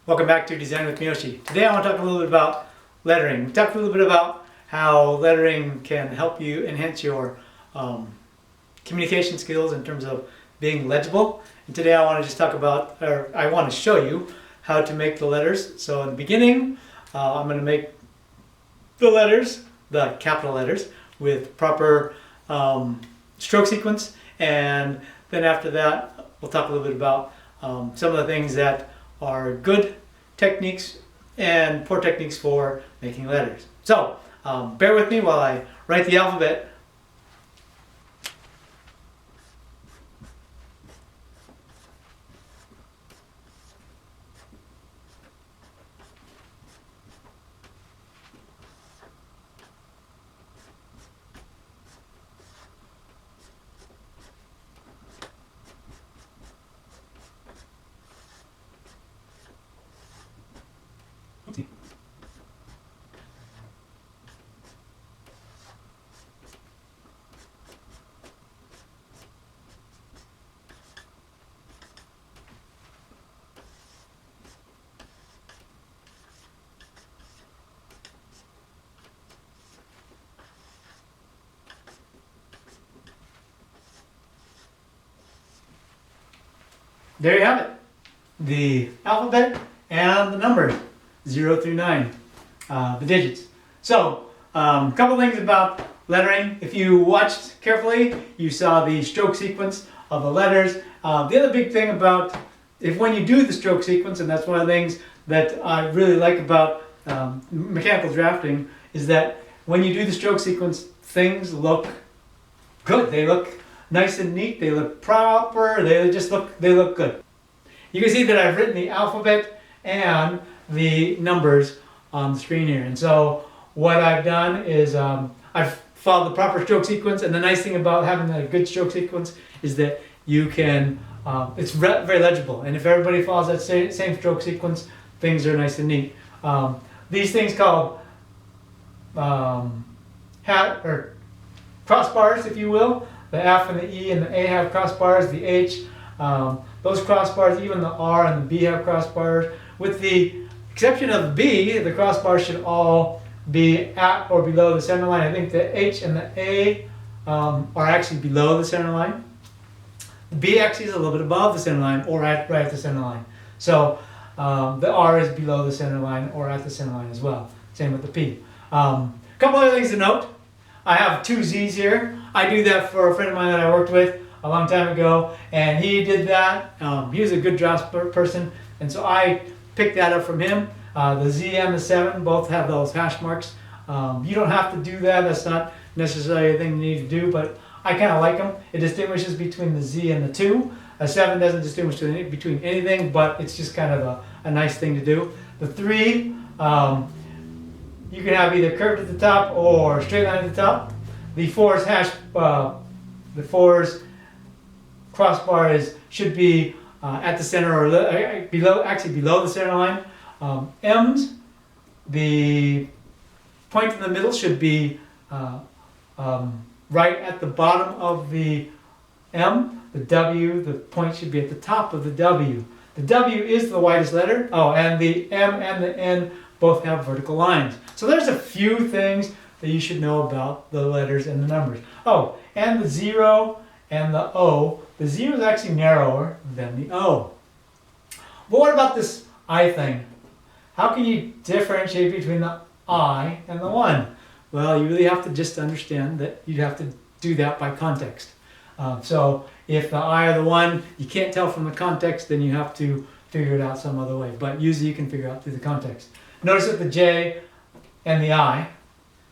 Welcome back to Design with Miyoshi. Today I want to talk a little bit about lettering. We talked a little bit about how lettering can help you enhance your communication skills in terms of being legible. And today I want to just talk about, or I want to show you how to make the letters. So in the beginning, I'm going to make the letters, the capital letters, with proper stroke sequence. And then after that, we'll talk a little bit about some of the things that are good techniques and poor techniques for making letters. So bear with me while I write the alphabet. There you have it. The alphabet and the numbers, 0 through 9, the digits. So, a couple things about lettering. If you watched carefully, you saw the stroke sequence of the letters. The other big thing about, when you do the stroke sequence, and that's one of the things that I really like about mechanical drafting, is that when you do the stroke sequence, things look good. They look nice and neat, they look proper, they look good. You can see that I've written the alphabet and the numbers on the screen here. And so what I've done is I've followed the proper stroke sequence, and the nice thing about having a good stroke sequence is that you can, it's very legible. And if everybody follows that same stroke sequence, things are nice and neat. These things called or crossbars, if you will. The F and the E and the A have crossbars, the H, those crossbars, even the R and the B have crossbars. With the exception of B, the crossbars should all be at or below the center line. I think the H and the A are actually below the center line. The B actually is a little bit above the center line or right at the center line. So the R is below the center line or at the center line as well. Same with the P. A couple other things to note. I have two Z's here. I do that for a friend of mine that I worked with a long time ago, and he did that. He was a good draft person, and so I picked that up from him. The Z and the 7 both have those hash marks. You don't have to do that. That's not necessarily a thing you need to do, but I kind of like them. It distinguishes between the Z and the 2. A 7 doesn't distinguish between anything, but it's just kind of a nice thing to do. The 3, you can have either curved at the top or straight line at the top. The 4's the 4's crossbar should be at the center or below the center line. M's, the point in the middle should be right at the bottom of the M. The W, the point should be at the top of the W. The W is the widest letter. Oh, and the M and the N both have vertical lines. So there's a few things that you should know about the letters and the numbers. Oh, and the 0 and the O. The 0 is actually narrower than the O. But what about this I thing? How can you differentiate between the I and the 1? Well, you really have to just understand that you have to do that by context. So if the I or the 1, you can't tell from the context, then you have to figure it out some other way. But usually you can figure it out through the context. Notice that the J and the I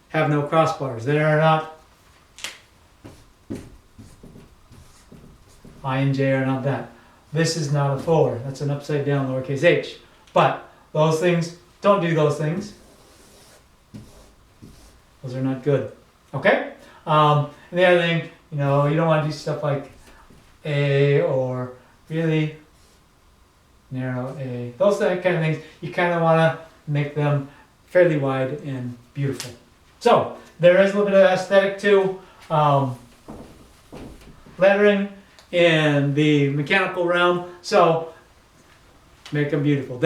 have no crossbars. They are not, I and J are not that. This is not a 4. That's an upside down lowercase h. But those things, don't do those things. Those are not good. Okay? And the other thing, you don't want to do stuff like A or really narrow A. Those kind of things, you kind of want to make them fairly wide and beautiful. So, there is a little bit of aesthetic to lettering in the mechanical realm. So, make them beautiful.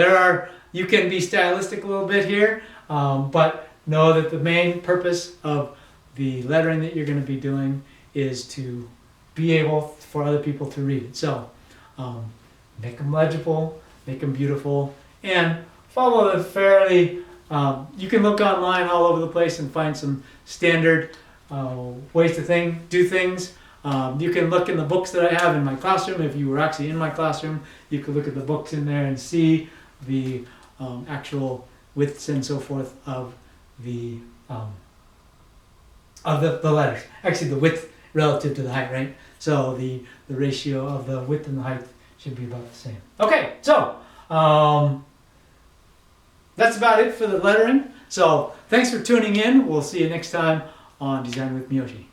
You can be stylistic a little bit here, but know that the main purpose of the lettering that you're going to be doing is to be able for other people to read it. So make them legible, make them beautiful, and follow the fairly, you can look online all over the place and find some standard ways to do things. You can look in the books that I have in my classroom. If you were actually in my classroom, you could look at the books in there and see the actual widths and so forth of the letters. Actually, the width relative to the height, right? So the ratio of the width and the height should be about the same. Okay, so that's about it for the lettering. So thanks for tuning in. We'll see you next time on Design with Miyoshi.